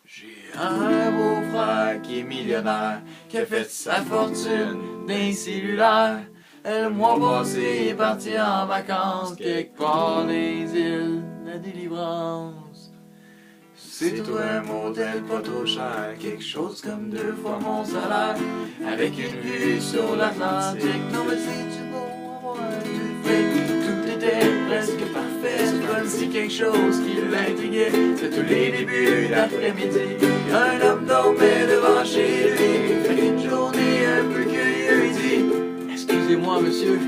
J'ai un beau-frère qui est millionnaire, qui a fait sa fortune d'un cellulaire. Le mois passé, il est parti en vacances, quelque part dans les îles de la délivrance. C'est tout un motel pas trop cher, quelque chose comme 2 fois mon salaire, avec une vue sur l'Atlantique. Non mais c'est du beau avoir du fric, tout était presque parfait. C'est comme si quelque chose qui l'intriguait, c'est tous les débuts d'après-midi. Un homme dormait devant chez lui, fait une journée un peu curieux, il dit: excusez-moi monsieur,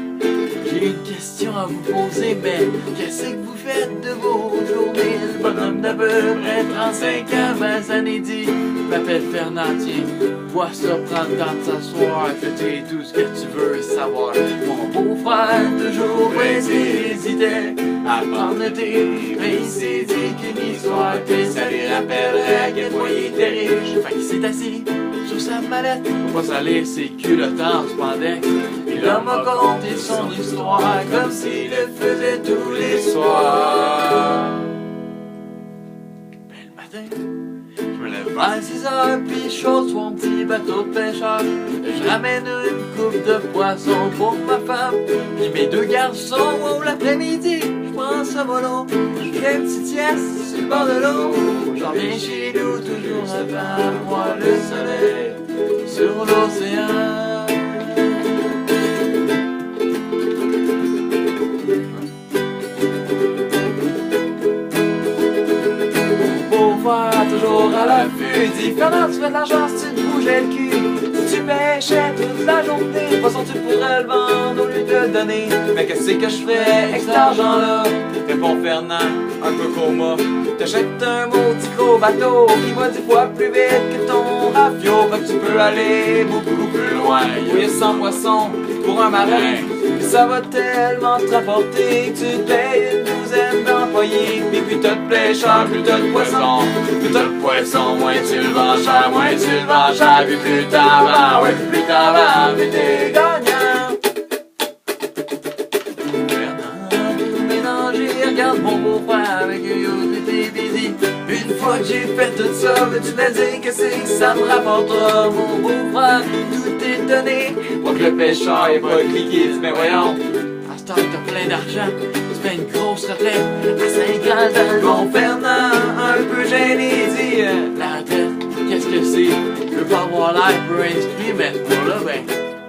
j'ai une question à vous poser, mais qu'est-ce que vous faites de vos journées? Le bonhomme d'à peu près 35 ans, 20 années dit: m'appelle Fernand, tiens, bois ça, prends le temps de s'asseoir, fais tout ce que tu veux savoir. Mon beau-frère, toujours pressé, hésitait à prendre le thé, mais il s'est dit qu'une histoire, puis ça lui rappellerait à quel point il était riche. Fait qu'il s'est assis sur sa mallette pour pas salir ses culottes en spandex. Et l'homme m'a conté son histoire comme s'il le faisait tous les soirs. Ben, le matin, je me lève vers 6 heures, puis je saute sur mon petit bateau de pêcheur. Je ramène une coupe de poisson pour ma femme, puis mes 2 garçons. Oh, l'après-midi, je prends ça mollo, je fais une petite sieste sur le bord de l'eau. J'en viens chez nous, toujours avant moi le soleil sur l'océan. Toujours à l'affût, dit: Fernand, tu fais de l'argent si tu te bougeais le cul. Si tu pêchais toute la journée, de toute façon tu pourrais le vendre au lieu de le donner. Mais qu'est-ce que je ferais avec cet argent-là? Répond Fernand, un peu coma. T'achètes un maudit gros bateau qui va 10 fois plus vite que ton rafio. Fait que tu peux aller beaucoup plus loin. Il y a 100 poissons pour un marin, et ça va tellement te rapporter que tu payes une douzaine d'employés. Puis plus t'as de pêcheurs, plus t'as de poissons. Plus t'as de poissons, moins tu le vends cher, moins tu le vends cher. Puis plus t'en vends, ouais, plus t'en vends, plus t'es gagnant. Fernand, mélanger, regarde mon beau-frère avec un yo, t'es busy. Une fois que j'ai fait tout ça, veux-tu me dire que c'est que ça me rapportera? Mon beau-frère, tout est donné. Pas que le pêcheur ait pas cliqué, mais voyons, à ce temps t'as plein d'argent, tu fais une grosse retraite à 5 ans dans le bon. Fernand, un peu gêné, dit: la retraite, qu'est-ce que c'est? Je veux pas avoir l'air peu instruit, mais pour là, ben,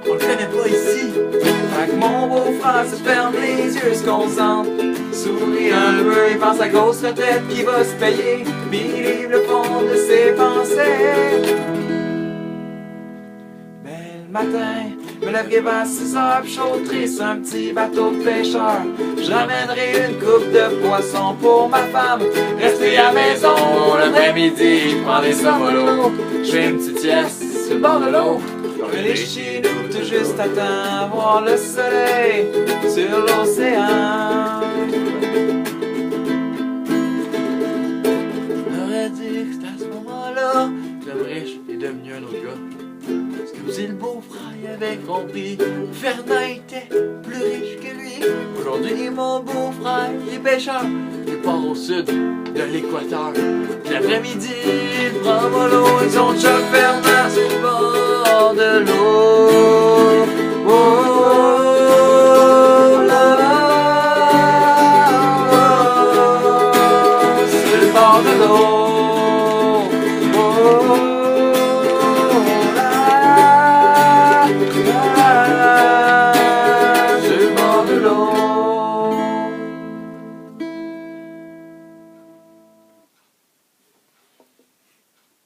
on le connaît pas ici. Fait que mon beau-frère se ferme les yeux, se concentre, sourit un peu, il pense à grosse retraite qui va se payer, puis il livre le fond de ses pensées. Mais le matin, me lèverai vers 6 heures, pis j'ôterai sur un petit bateau de pêcheur. Je ramènerai une coupe de poisson pour ma femme, rester à la maison l'après-midi, je prendrai ça mollo, je fais une petite sieste sur le bord de l'eau. Je reviens chez nous tout juste à temps, voir le soleil sur l'océan. On aurait dit que c'était à ce moment-là que l'homme riche est devenu un autre gars. Parce que si le beau-frère y avait compris, Fernand était plus riche que lui. Aujourd'hui, mon beau-frère, il est pêcheur, il part au sud de l'équateur. Puis l'après-midi, il prend mollo et son chum Fernand sur le bord de l'eau.